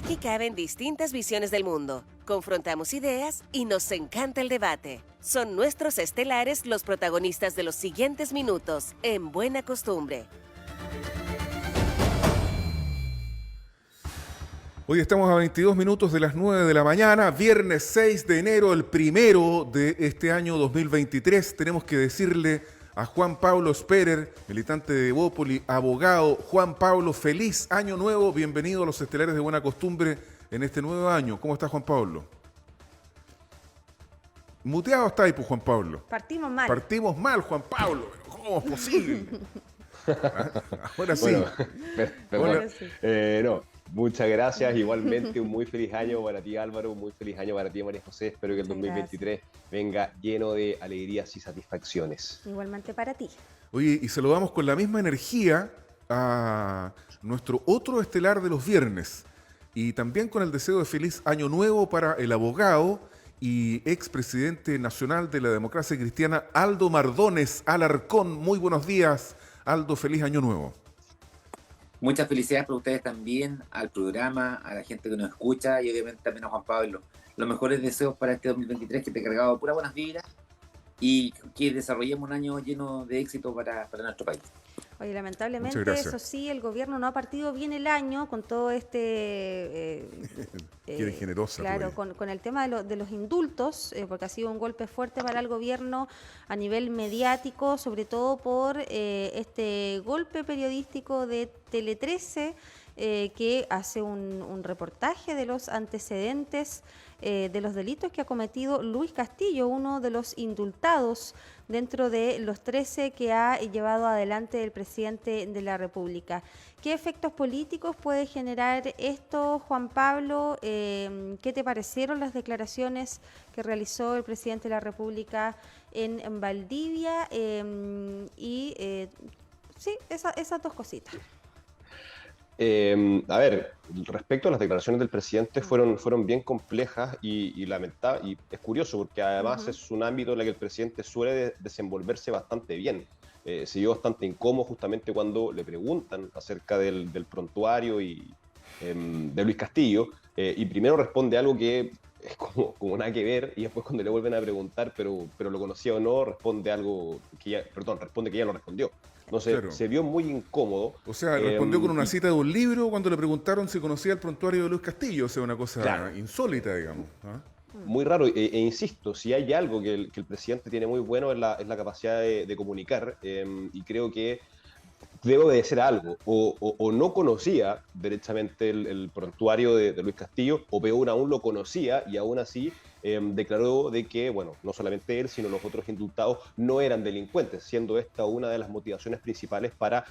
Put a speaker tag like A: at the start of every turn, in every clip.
A: Aquí caben distintas visiones del mundo, confrontamos ideas y nos encanta el debate. Son nuestros estelares los protagonistas de los siguientes minutos, en Buena Costumbre.
B: Hoy estamos a 22 minutos de las 9 de la mañana, viernes 6 de enero, el primero de este año 2023. Tenemos que decirle a Juan Pablo Sperer, militante de Evópoli, abogado. Juan Pablo, feliz año nuevo, bienvenido a los estelares de Buena Costumbre en este nuevo año. ¿Cómo está Juan Pablo? Muteado está ahí, pues, Juan Pablo.
C: Partimos mal.
B: Partimos mal, Juan Pablo. ¿Cómo es posible? Ahora sí.
D: Bueno, no, muchas gracias. Igualmente, un muy feliz año para ti, Álvaro. Un muy feliz año para ti, María José. Espero que el 2023 venga lleno de alegrías y satisfacciones.
C: Igualmente para ti.
B: Oye, y saludamos con la misma energía a nuestro otro estelar de los viernes. Y también con el deseo de feliz año nuevo para el abogado y expresidente nacional de la democracia cristiana, Aldo Mardones Alarcón. Muy buenos días, Aldo, feliz año nuevo.
E: Muchas felicidades para ustedes también, al programa, a la gente que nos escucha y obviamente también a Juan Pablo. Los mejores deseos para este 2023, que te he cargado puras buenas vibras y que desarrollemos un año lleno de éxito para nuestro país.
C: Oye, lamentablemente, eso sí, el gobierno no ha partido bien el año con todo
B: Quiere generosa.
C: Claro, con el tema de los indultos, porque ha sido un golpe fuerte para el gobierno a nivel mediático, sobre todo por este golpe periodístico de Tele 13, que hace un reportaje de los antecedentes de los delitos que ha cometido Luis Castillo, uno de los indultados dentro de los 13 que ha llevado adelante el presidente de la República. ¿Qué efectos políticos puede generar esto, Juan Pablo? ¿Qué te parecieron las declaraciones que realizó el presidente de la República en Valdivia? Sí, esas dos cositas.
D: A ver, respecto a las declaraciones del presidente fueron bien complejas y lamentables, y es curioso porque además es un ámbito en el que el presidente suele desenvolverse bastante bien. Se vio bastante incómodo justamente cuando le preguntan acerca del prontuario de Luis Castillo, y primero responde algo que es como nada que ver, y después cuando le vuelven a preguntar pero lo conocía o no, responde que ya lo respondió. No sé, claro. Se vio muy incómodo.
B: O sea, respondió con una cita de un libro cuando le preguntaron si conocía el prontuario de Luis Castillo. O sea, una cosa insólita, digamos. ¿Ah?
D: Muy raro, e insisto, si hay algo que el presidente tiene muy bueno es la capacidad de comunicar, y creo que debe obedecer a algo, o no conocía derechamente el prontuario de Luis Castillo, o peor aún lo conocía y aún así declaró de que, bueno, no solamente él, sino los otros indultados no eran delincuentes, siendo esta una de las motivaciones principales para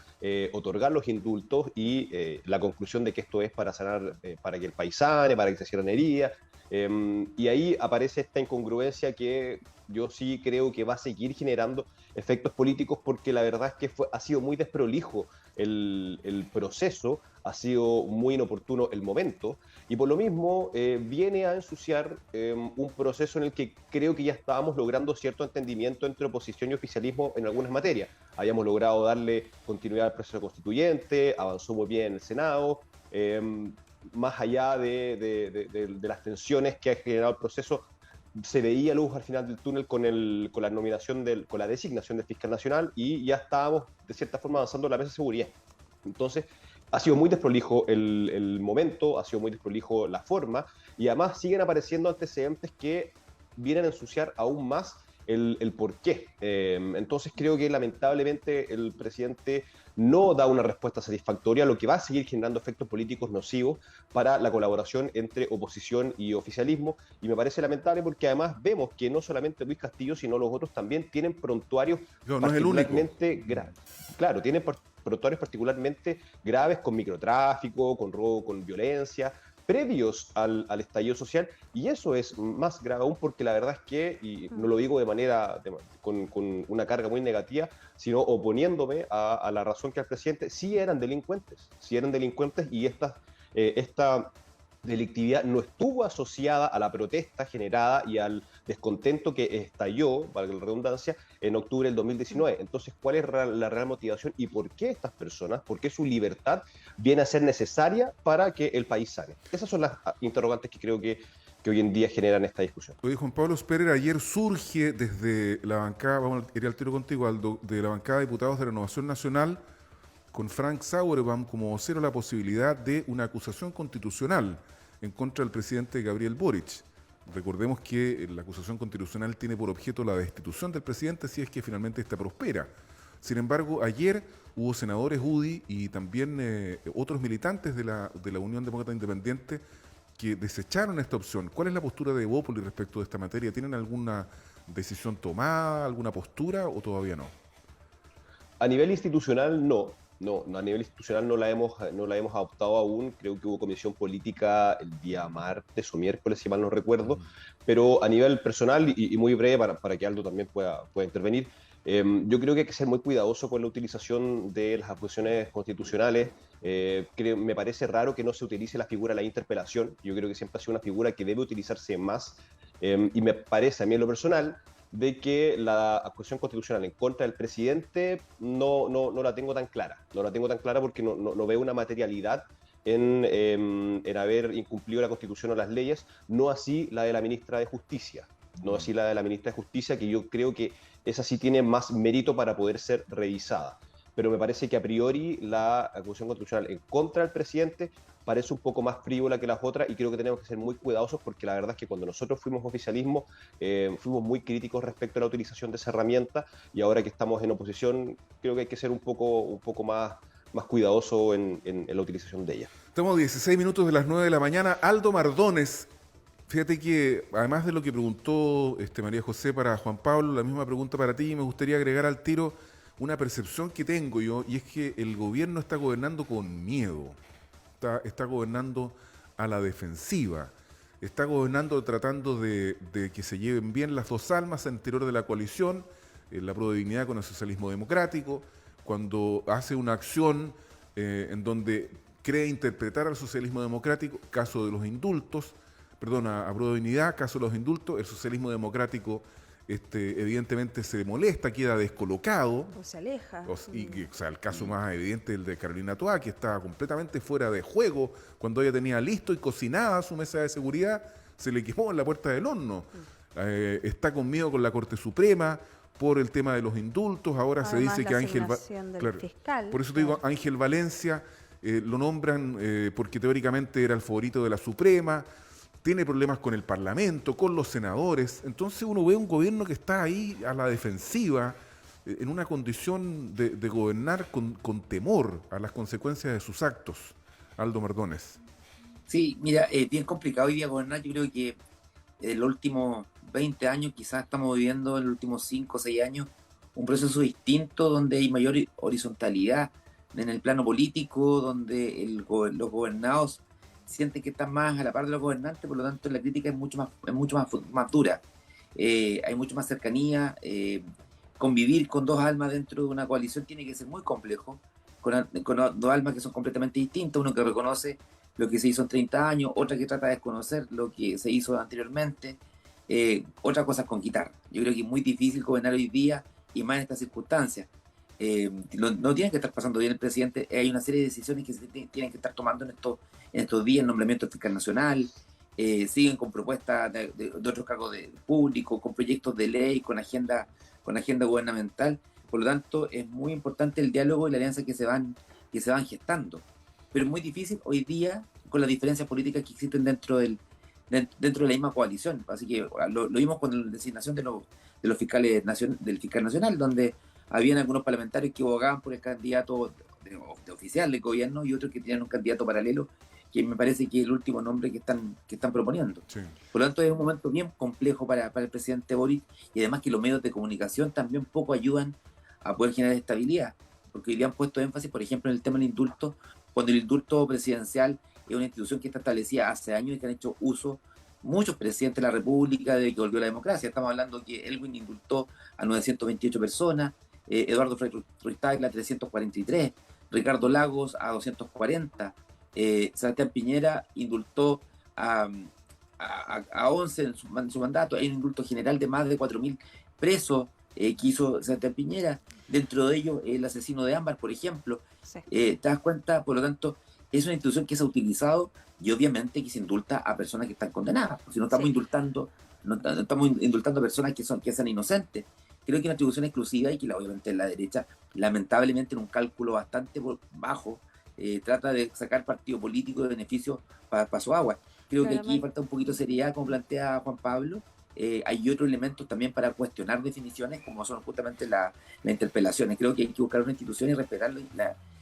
D: otorgar los indultos y la conclusión de que esto es para sanar, para que el país sane, para que se cierren heridas. Y ahí aparece esta incongruencia que yo sí creo que va a seguir generando efectos políticos, porque la verdad es que ha sido muy desprolijo el proceso, ha sido muy inoportuno el momento, y por lo mismo viene a ensuciar un proceso en el que creo que ya estábamos logrando cierto entendimiento entre oposición y oficialismo en algunas materias. Habíamos logrado darle continuidad al proceso constituyente, avanzó muy bien en el Senado, más allá de las tensiones que ha generado el proceso, se veía luz al final del túnel con la designación del fiscal nacional, y ya estábamos de cierta forma avanzando en la mesa de seguridad. Entonces, ha sido muy desprolijo el momento, ha sido muy desprolijo la forma, y además siguen apareciendo antecedentes que vienen a ensuciar aún más el porqué. Entonces creo que lamentablemente el presidente no da una respuesta satisfactoria, lo que va a seguir generando efectos políticos nocivos para la colaboración entre oposición y oficialismo, y me parece lamentable porque además vemos que no solamente Luis Castillo, sino los otros también tienen prontuarios particularmente graves. Claro, tienen prontuarios particularmente graves, con microtráfico, con robo, con violencia, previos al estallido social, y eso es más grave aún porque la verdad es que, y no lo digo con una carga muy negativa, sino oponiéndome a la razón que al presidente, sí eran delincuentes, y esta delictividad no estuvo asociada a la protesta generada y al descontento que estalló, valga la redundancia, en octubre del 2019. Entonces, ¿cuál es la real motivación y por qué estas personas, por qué su libertad viene a ser necesaria para que el país sane? Esas son las interrogantes que creo que hoy en día generan esta discusión.
B: Oye, Juan Pablo Sperer, ayer surge desde la bancada, vamos a ir al tiro contigo, Aldo, de la bancada de diputados de Renovación Nacional, con Frank Sauerbaum como vocero, la posibilidad de una acusación constitucional en contra del presidente Gabriel Boric. Recordemos que la acusación constitucional tiene por objeto la destitución del presidente si es que finalmente esta prospera. Sin embargo, ayer hubo senadores UDI y también otros militantes de la Unión Demócrata Independiente que desecharon esta opción. ¿Cuál es la postura de Evópolis respecto de esta materia? ¿Tienen alguna decisión tomada, alguna postura o todavía no?
D: A nivel institucional, no. No, a nivel institucional no la hemos adoptado aún. Creo que hubo comisión política el día martes o miércoles, si mal no recuerdo. Pero a nivel personal, y muy breve para que Aldo también pueda intervenir, yo creo que hay que ser muy cuidadoso con la utilización de las acusaciones constitucionales. Me parece raro que no se utilice la figura de la interpelación. Yo creo que siempre ha sido una figura que debe utilizarse más. Y me parece a mí en lo personal de que la acusación constitucional en contra del presidente no la tengo tan clara. No la tengo tan clara porque no veo una materialidad en haber incumplido la Constitución o las leyes, no así la de la ministra de Justicia. No así la de la ministra de Justicia, que yo creo que esa sí tiene más mérito para poder ser revisada. Pero me parece que a priori la acusación constitucional en contra del presidente parece un poco más frívola que las otras y creo que tenemos que ser muy cuidadosos porque la verdad es que cuando nosotros fuimos oficialismo fuimos muy críticos respecto a la utilización de esa herramienta y ahora que estamos en oposición creo que hay que ser un poco más cuidadoso en la utilización de ella.
B: Estamos a 16 minutos de las 9 de la mañana. Aldo Mardones, fíjate que además de lo que preguntó María José para Juan Pablo, la misma pregunta para ti, me gustaría agregar al tiro una percepción que tengo yo, y es que el gobierno está gobernando con miedo, está gobernando a la defensiva, está gobernando tratando de que se lleven bien las dos almas al interior de la coalición, la Pro Dignidad con el socialismo democrático, cuando hace una acción en donde cree interpretar al socialismo democrático, caso de los indultos, a Pro Dignidad, caso de los indultos, el socialismo democrático evidentemente se molesta, queda descolocado.
C: O se aleja.
B: O sea, el caso más evidente es el de Carolina Toá, que estaba completamente fuera de juego cuando ella tenía listo y cocinada su mesa de seguridad, se le quemó en la puerta del horno. Está con miedo con la Corte Suprema por el tema de los indultos. Ahora se dice que Ángel
C: fiscal,
B: por eso te digo, Ángel Valencia lo nombran porque teóricamente era el favorito de la Suprema. Tiene problemas con el Parlamento, con los senadores. Entonces uno ve un gobierno que está ahí a la defensiva, en una condición de gobernar con temor a las consecuencias de sus actos. Aldo Mardones.
E: Sí, mira, es bien complicado hoy día gobernar. Yo creo que en los últimos 20 años, quizás estamos viviendo en los últimos 5 o 6 años, un proceso distinto donde hay mayor horizontalidad en el plano político, donde los gobernados sienten que están más a la par de los gobernantes, por lo tanto la crítica es mucho más dura. Hay mucho más cercanía. Convivir con dos almas dentro de una coalición tiene que ser muy complejo, con dos almas que son completamente distintas, uno que reconoce lo que se hizo en 30 años, otra que trata de desconocer lo que se hizo anteriormente, otra cosa es con quitar. Yo creo que es muy difícil gobernar hoy día y más en estas circunstancias. No tiene que estar pasando bien el presidente, hay una serie de decisiones que se tienen que estar tomando en estos días, el nombramiento del fiscal nacional, siguen con propuestas de otros cargos públicos, con proyectos de ley, con agenda gubernamental. Por lo tanto, es muy importante el diálogo y la alianza que se van gestando. Pero es muy difícil hoy día con las diferencias políticas que existen dentro de la misma coalición. Así que lo vimos con la designación de los fiscales del fiscal nacional, donde habían algunos parlamentarios que abogaban por el candidato de oficial del gobierno y otros que tenían un candidato paralelo, que me parece que es el último nombre que están proponiendo. Sí. Por lo tanto, es un momento bien complejo para el presidente Boric, y además que los medios de comunicación también poco ayudan a poder generar estabilidad, porque hoy día han puesto énfasis, por ejemplo, en el tema del indulto, cuando el indulto presidencial es una institución que está establecida hace años y que han hecho uso muchos presidentes de la República desde que volvió la democracia. Estamos hablando que Elwin indultó a 928 personas, Eduardo Frei Ruiz-Tagle a 343, Ricardo Lagos a 240, Sebastián Piñera indultó a a 11 en su mandato, hay un indulto general de más de 4.000 presos que hizo Sebastián Piñera, dentro de ellos el asesino de Ámbar, por ejemplo.
C: Sí.
E: ¿Te das cuenta? Por lo tanto, es una institución que se ha utilizado y obviamente que se indulta a personas que están condenadas. Si no estamos indultando, no estamos indultando a personas que sean inocentes. Creo que es una atribución exclusiva y que obviamente la derecha, lamentablemente en un cálculo bastante bajo, trata de sacar partido político de beneficio para su agua. Creo que aquí falta un poquito de seriedad, como plantea Juan Pablo. Hay otros elementos también para cuestionar definiciones, como son justamente las interpelaciones. Creo que hay que buscar una institución y respetar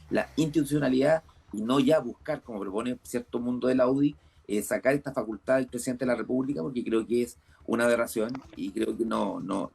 E: la institucionalidad y no ya buscar, como propone cierto mundo de la UDI, sacar esta facultad del presidente de la República, porque creo que es una aberración y creo que no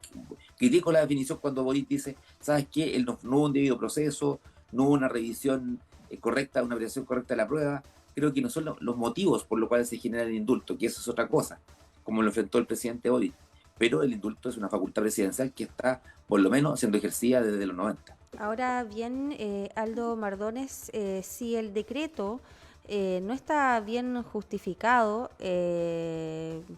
E: critico la definición cuando Boric dice, ¿sabes qué? No hubo un debido proceso, no hubo una revisión correcta, una apreciación correcta de la prueba. Creo que no son los motivos por los cuales se genera el indulto, que eso es otra cosa, como lo enfrentó el presidente Boric. Pero el indulto es una facultad presidencial que está, por lo menos, siendo ejercida desde los 90.
C: Ahora bien, Aldo Mardones, si el decreto no está bien justificado,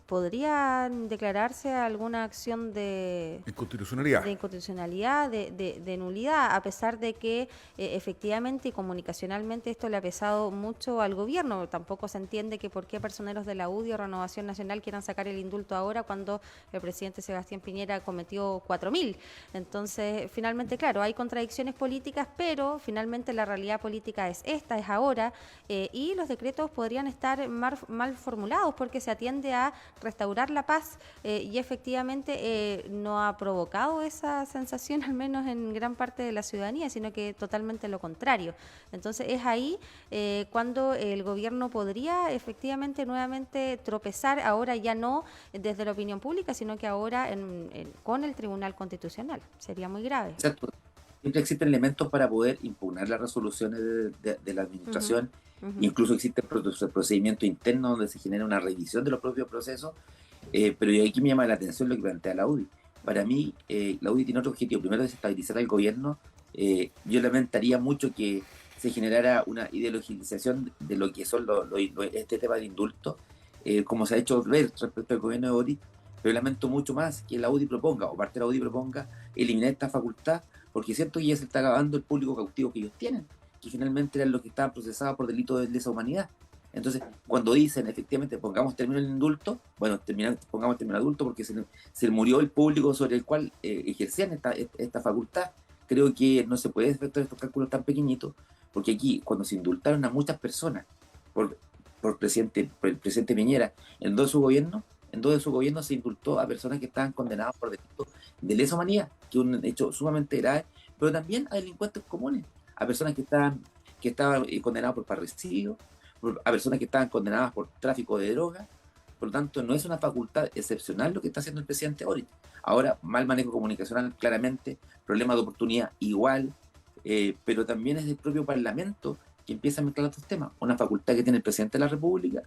C: ¿podría declararse alguna acción de inconstitucionalidad, de nulidad, a pesar de que efectivamente y comunicacionalmente esto le ha pesado mucho al gobierno? Tampoco se entiende que por qué personeros de la UDI o Renovación Nacional quieran sacar el indulto ahora cuando el presidente Sebastián Piñera cometió 4.000. Entonces, finalmente, claro, hay contradicciones políticas, pero finalmente la realidad política es esta, es ahora, y los decretos podrían estar mal formulados porque se atiende a restaurar la paz y efectivamente no ha provocado esa sensación, al menos en gran parte de la ciudadanía, sino que totalmente lo contrario. Entonces es ahí cuando el gobierno podría efectivamente nuevamente tropezar, ahora ya no desde la opinión pública, sino que ahora con el Tribunal Constitucional. Sería muy grave.
E: Exacto. Siempre existen elementos para poder impugnar las resoluciones de la administración. Incluso existe el procedimiento interno donde se genera una revisión de los propios procesos, pero aquí me llama la atención lo que plantea la UDI. Para mí, la UDI tiene otro objetivo. Primero, desestabilizar al gobierno. Yo lamentaría mucho que se generara una ideologización de lo que son este tema de indulto, como se ha hecho ver respecto al gobierno de Boric, pero lamento mucho más que la UDI proponga, o parte de la UDI proponga, eliminar esta facultad, porque siento que ya se está acabando el público cautivo que ellos tienen, que finalmente eran los que estaban procesados por delitos de lesa humanidad. Entonces, cuando dicen, efectivamente, pongamos término el indulto, bueno, pongamos término adulto porque se murió el público sobre el cual ejercían esta facultad. Creo que no se puede efectuar estos cálculos tan pequeñitos, porque aquí, cuando se indultaron a muchas personas por el presidente Piñera, en dos de su gobierno se indultó a personas que estaban condenadas por delitos de lesa humanidad, que es un hecho sumamente grave, pero también a delincuentes comunes, a personas que estaban condenadas por parricidio, a personas que estaban condenadas por tráfico de drogas. Por lo tanto, no es una facultad excepcional lo que está haciendo el presidente Boric. Ahora, mal manejo comunicacional, claramente, problema de oportunidad igual, pero también es del propio Parlamento que empieza a mezclar otros temas. Una facultad que tiene el presidente de la República,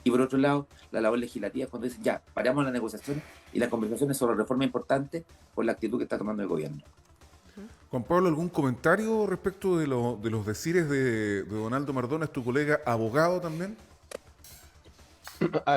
E: y por otro lado, la labor legislativa cuando dice, ya, paramos la negociación y las conversaciones sobre reforma importante por la actitud que está tomando el gobierno.
B: Juan Pablo, ¿algún comentario respecto de los decires de don Aldo Mardones, tu colega abogado también?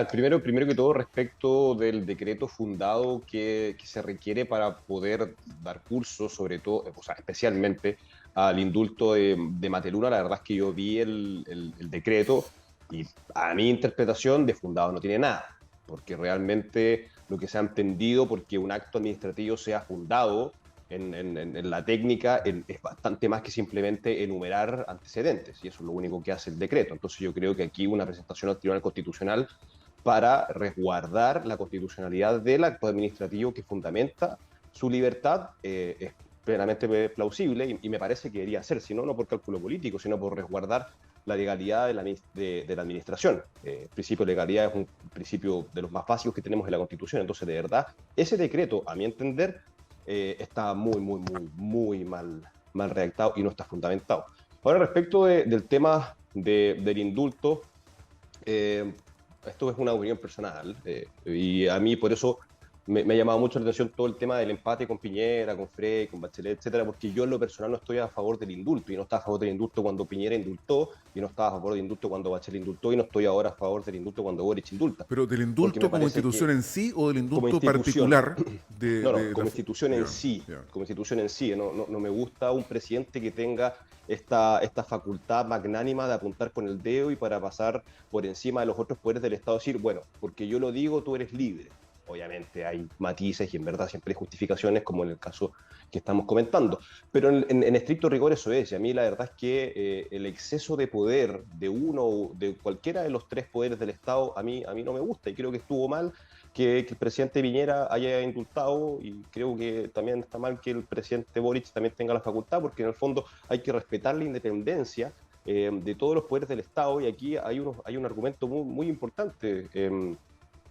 D: Primero que todo, respecto del decreto fundado que se requiere para poder dar curso, sobre todo, o sea, especialmente al indulto de Mateluna, la verdad es que yo vi el decreto y a mi interpretación de fundado no tiene nada, porque realmente lo que se ha entendido porque un acto administrativo sea fundado en la técnica es bastante más que simplemente enumerar antecedentes, y eso es lo único que hace el decreto. Entonces yo creo que aquí una presentación al Tribunal Constitucional para resguardar la constitucionalidad del acto administrativo que fundamenta su libertad es plenamente plausible y me parece que debería ser, si no por cálculo político, sino por resguardar la legalidad de la administración. El principio de legalidad es un principio de los más básicos que tenemos en la Constitución. Entonces, de verdad, ese decreto, a mi entender, está muy mal redactado y no está fundamentado. Ahora, respecto del tema del indulto, esto es una opinión personal y a mí por eso me ha llamado mucho la atención todo el tema del empate con Piñera, con Frey, con Bachelet, etcétera, porque yo en lo personal no estoy a favor del indulto, y no estaba a favor del indulto cuando Piñera indultó, y no estaba a favor del indulto cuando Bachelet indultó, y no estoy ahora a favor del indulto cuando Boric indulta.
B: ¿Pero del
D: Porque me
B: indulto como
D: parece
B: institución
D: que
B: en sí o del
D: como
B: indulto
D: institución,
B: particular?
D: como institución en
B: Ya,
D: sí,
B: ya.
D: como institución en sí, no me gusta un presidente que tenga esta facultad magnánima de apuntar con el dedo y para pasar por encima de los otros poderes del Estado, decir, bueno, porque yo lo digo, tú eres libre. Obviamente hay matices y en verdad siempre hay justificaciones, como en el caso que estamos comentando. Pero en estricto rigor eso es. Y a mí la verdad es que el exceso de poder de uno, de cualquiera de los tres poderes del Estado, a mí no me gusta. Y creo que estuvo mal que el presidente Piñera haya indultado, y creo que también está mal que el presidente Boric también tenga la facultad, porque en el fondo hay que respetar la independencia de todos los poderes del Estado. Y aquí hay un argumento muy importante.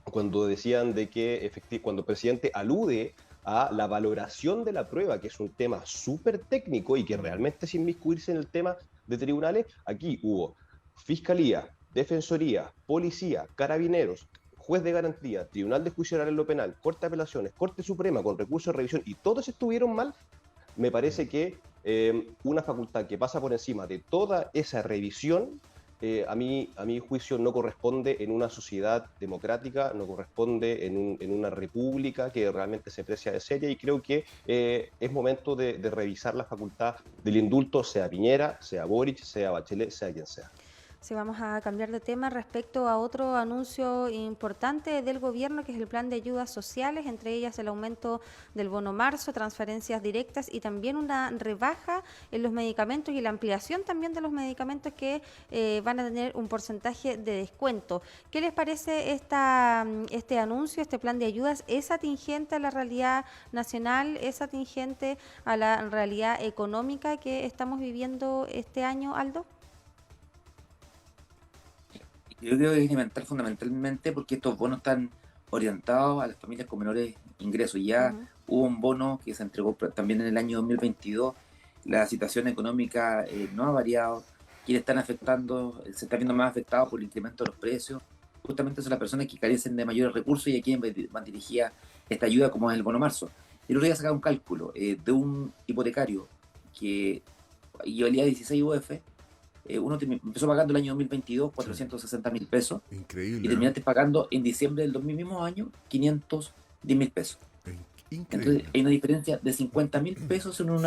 D: Cuando decían de que cuando el presidente alude a la valoración de la prueba, que es un tema súper técnico y que realmente es inmiscuirse en el tema de tribunales, aquí hubo Fiscalía, Defensoría, Policía, Carabineros, Juez de Garantía, Tribunal de Juicio Oral en lo Penal, Corte de Apelaciones, Corte Suprema con recurso de revisión, y todos estuvieron mal. Me parece que una facultad que pasa por encima de toda esa revisión, a mi juicio no corresponde en una sociedad democrática, no corresponde en una república que realmente se precia de seria, y creo que es momento de revisar la facultad del indulto, sea Piñera, sea Boric, sea Bachelet, sea quien sea.
C: Sí, vamos a cambiar de tema respecto a otro anuncio importante del gobierno, que es el plan de ayudas sociales, entre ellas el aumento del bono marzo, transferencias directas y también una rebaja en los medicamentos y la ampliación también de los medicamentos que van a tener un porcentaje de descuento. ¿Qué les parece este anuncio, este plan de ayudas? ¿Es atingente a la realidad nacional? ¿Es atingente a la realidad económica que estamos viviendo este año, Aldo?
E: Yo creo que es elemental fundamentalmente porque estos bonos están orientados a las familias con menores ingresos. Ya hubo un bono que se entregó también en el año 2022. La situación económica no ha variado. Quienes están afectando, se están viendo más afectados por el incremento de los precios. Justamente son las personas que carecen de mayores recursos y a quien van dirigida esta ayuda, como es el bono marzo. El otro día sacaba un cálculo de un hipotecario que valía 16 UF. Uno empezó pagando el año 2022 460.000 pesos.
B: Increíble.
E: Y terminaste pagando en diciembre del mismo año 510.000 pesos.
B: Increíble.
E: Entonces hay una diferencia de 50.000 pesos en un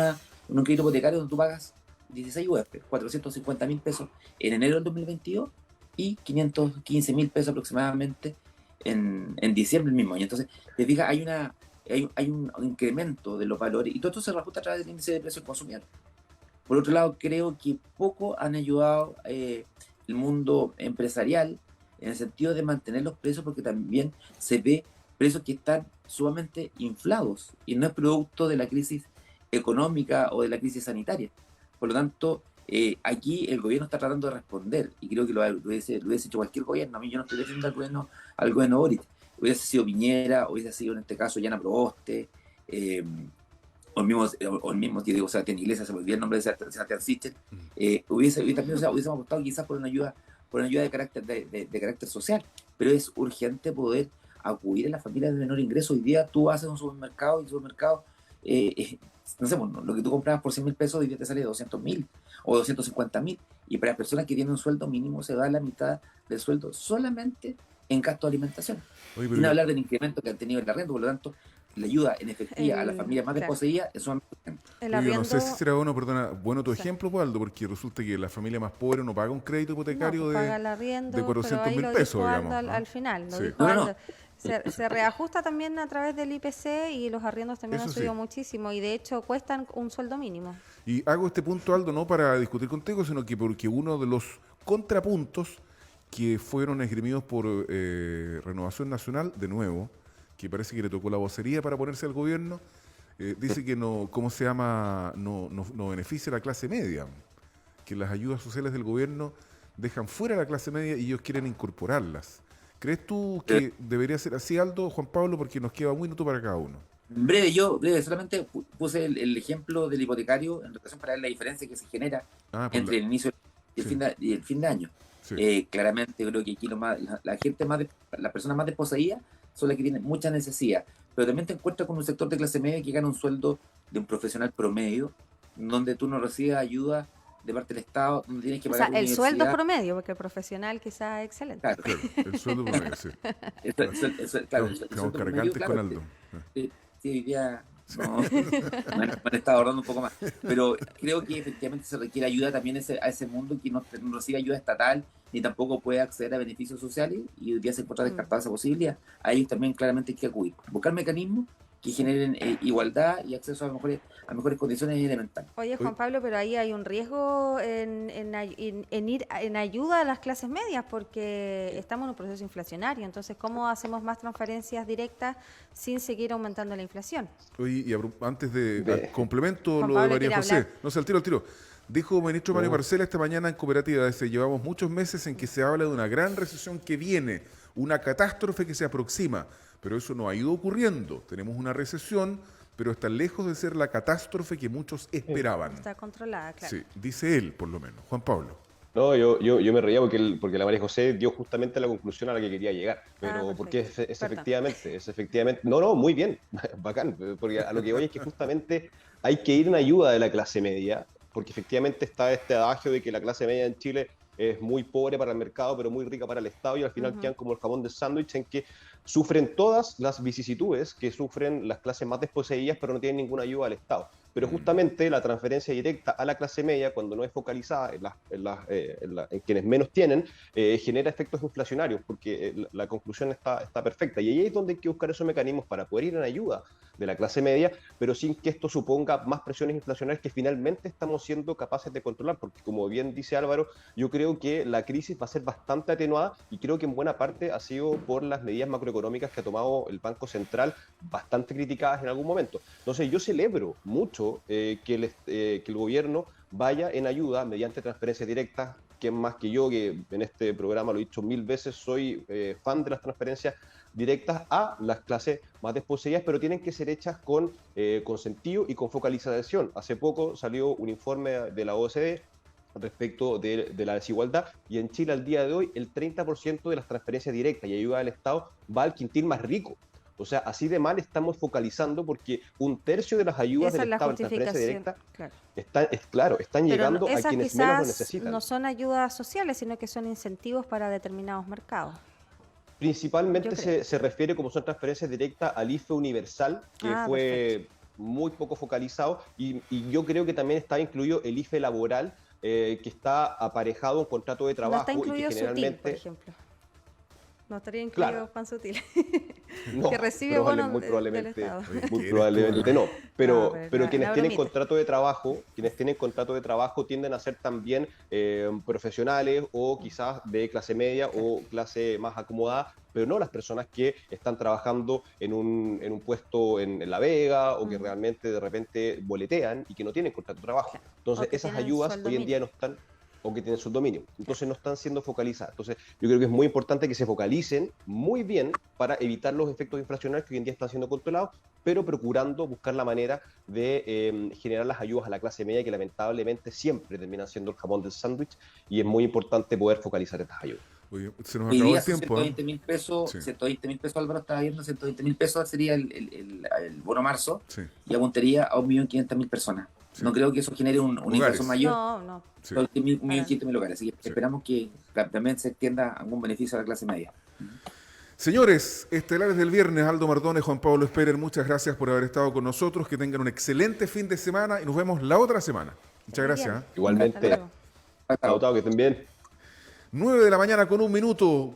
E: crédito hipotecario donde tú pagas 16 UF, 450.000 pesos en enero del 2022 y 515.000 pesos aproximadamente en diciembre del mismo año. Entonces, te fijas, hay un incremento de los valores, y todo esto se reajusta a través del índice de precios del consumidor. Por otro lado, creo que poco han ayudado el mundo empresarial en el sentido de mantener los precios, porque también se ve precios que están sumamente inflados y no es producto de la crisis económica o de la crisis sanitaria. Por lo tanto, aquí el gobierno está tratando de responder, y creo que lo hubiese hecho cualquier gobierno. A mí, yo no estoy defendiendo al gobierno Boric. Hubiese sido Piñera, hubiese sido en este caso Yana Proboste, o el mismo que digo, Sebastián Iglesias, se me olvidó el nombre de Sebastián Sichel, hubiésemos apostado quizás por una ayuda de carácter social, pero es urgente poder acudir a las familias de menor ingreso. Hoy día tú vas a un supermercado y el supermercado, no sé, lo que tú comprabas por 100.000 pesos, hoy día te sale 200.000 o 250.000, y para las personas que tienen un sueldo mínimo se va la mitad del sueldo solamente en gasto de alimentación.
B: Oye,
E: Sin hablar del incremento que han tenido el arriendo. Por lo tanto, la ayuda en efectiva a las familias más
C: claro.
E: desposeídas es sumamente urgente.
C: El
B: Yo
C: arriendo,
B: no sé si será bueno tu
C: Sí.
B: ejemplo, Waldo, porque resulta que la familia más pobre no paga un crédito hipotecario
C: no, paga el arriendo,
B: de 400.000
C: pero ahí
B: pesos,
C: lo dijo Aldo
B: digamos, ¿no?
C: al final, lo
B: Sí.
C: dijo
E: Bueno,
C: Aldo. Se reajusta también a través del IPC y los arriendos también
B: Eso
C: han subido
B: sí.
C: muchísimo, y de hecho cuestan un sueldo mínimo.
B: Y hago este punto, Aldo, no para discutir contigo, sino que porque uno de los contrapuntos que fueron esgrimidos por Renovación Nacional, de nuevo, que parece que le tocó la vocería para ponerse al gobierno, dice que no, ¿cómo se llama? No beneficia a la clase media, que las ayudas sociales del gobierno dejan fuera a la clase media y ellos quieren incorporarlas. ¿Crees tú que debería ser así, Aldo, Juan Pablo? Porque nos queda un minuto para cada uno.
E: Breve, solamente puse el ejemplo del hipotecario en relación para ver la diferencia que se genera entre el inicio y el fin de año.
B: Sí.
E: Claramente creo que aquí las personas más desposeídas son las que tienen mucha necesidad, pero también te encuentras con un sector de clase media que gana un sueldo de un profesional promedio, donde tú no recibes ayuda de parte del Estado, donde tienes que
C: O sea,
E: pagar
C: el sueldo
E: universidad.
C: promedio, porque el profesional quizá es excelente.
E: Claro,
B: Claro, el sueldo promedio, sí.
E: claro,
B: Quedamos
E: el sueldo promedio,
B: cargantes
E: claro,
B: con Aldo.
E: sí, hoy día no, me han estado ahorrando un poco más. Pero creo que efectivamente se requiere ayuda también a ese mundo que no recibe ayuda estatal ni tampoco puede acceder a beneficios sociales y hoy día se encuentra descartada esa posibilidad. A ellos también claramente hay que acudir. Buscar mecanismos que generen igualdad y acceso a mejores condiciones elementales.
C: Oye, Juan Pablo, pero ahí hay un riesgo en ir en ayuda a las clases medias porque estamos en un proceso inflacionario. Entonces, ¿cómo hacemos más transferencias directas sin seguir aumentando la inflación?
B: Oye, y antes de complemento
C: Juan
B: lo de
C: Pablo
B: María
C: quiere
B: José.
C: hablar.
B: No sé, al tiro. Dijo ministro Mario Marcela esta mañana en Cooperativa, dice, llevamos muchos meses en que se habla de una gran recesión que viene, una catástrofe que se aproxima, pero eso no ha ido ocurriendo. Tenemos una recesión, pero está lejos de ser la catástrofe que muchos esperaban.
C: Está controlada, claro.
B: Sí, dice él, por lo menos. Juan Pablo.
D: No, yo me reía porque la María José dio justamente la conclusión a la que quería llegar, pero porque es efectivamente, no, muy bien, bacán, porque a lo que voy es que justamente hay que ir en ayuda de la clase media, porque efectivamente está este adagio de que la clase media en Chile es muy pobre para el mercado, pero muy rica para el Estado, y al final quedan como el jamón del sándwich en que sufren todas las vicisitudes que sufren las clases más desposeídas, pero no tienen ninguna ayuda del Estado. Pero justamente la transferencia directa a la clase media, cuando no es focalizada en quienes menos tienen, genera efectos inflacionarios, porque la conclusión está perfecta. Y ahí es donde hay que buscar esos mecanismos para poder ir en ayuda de la clase media, pero sin que esto suponga más presiones inflacionarias que finalmente estamos siendo capaces de controlar, porque como bien dice Álvaro, yo creo que la crisis va a ser bastante atenuada y creo que en buena parte ha sido por las medidas macroeconómicas que ha tomado el Banco Central, bastante criticadas en algún momento. Entonces yo celebro mucho que el gobierno vaya en ayuda mediante transferencias directas. Quien más que yo, que en este programa lo he dicho 1000 veces, soy fan de las transferencias directas a las clases más desposeídas, pero tienen que ser hechas con sentido y con focalización. Hace poco salió un informe de la OCDE respecto de la desigualdad, y en Chile al día de hoy el 30% de las transferencias directas y ayuda del Estado va al quintil más rico. O sea, así de mal estamos focalizando, porque un tercio de las ayudas del Estado en transferencia directa están llegando a quienes menos lo necesitan.
C: No son ayudas sociales, sino que son incentivos para determinados mercados.
D: Principalmente se refiere, como son transferencias directas, al IFE universal, que fue muy poco focalizado, y yo creo que también está incluido el IFE laboral, que está aparejado a un contrato de trabajo.
C: No está incluido
D: y que generalmente,
C: Sutil, por ejemplo. No estaría incluido Juan Sutil,
D: no,
C: que recibe bonos
D: muy
C: del
D: probablemente,
C: Estado.
D: muy probablemente no. Pero quienes tienen
C: bromita.
D: contrato de trabajo, tienden a ser también profesionales o quizás de clase media o clase más acomodada, pero no las personas que están trabajando en un puesto en La Vega o que realmente de repente boletean y que no tienen contrato de trabajo. Entonces esas ayudas hoy en día no están, o que tienen su dominio, entonces no están siendo focalizadas. Entonces yo creo que es muy importante que se focalicen muy bien para evitar los efectos inflacionarios que hoy en día están siendo controlados, pero procurando buscar la manera de generar las ayudas a la clase media, que lamentablemente siempre terminan siendo el jamón del sándwich, y es muy importante poder focalizar estas ayudas.
B: Oye, se nos
E: Hoy
B: acabó
E: día
B: el tiempo.
E: 120.000 pesos,
B: Sí.
E: 120.000 pesos, Álvaro estaba viendo, 120.000 pesos sería el bono marzo,
B: Sí.
E: y apuntaría a 1.500.000 personas.
B: Sí.
E: No creo que eso genere una
B: Hogares.
E: inversión mayor.
C: No.
B: Sí.
E: 1.500.000 hogares. Así que
B: Sí.
E: esperamos que también se extienda algún beneficio a la clase media.
B: Señores, estelares del viernes, Aldo Mardones, Juan Pablo Sperer, muchas gracias por haber estado con nosotros. Que tengan un excelente fin de semana y nos vemos la otra semana. Muchas
C: Muy
B: gracias.
C: bien.
D: Igualmente.
C: Hasta luego.
D: Chao, que estén bien.
B: 9 de la mañana con 1 minuto.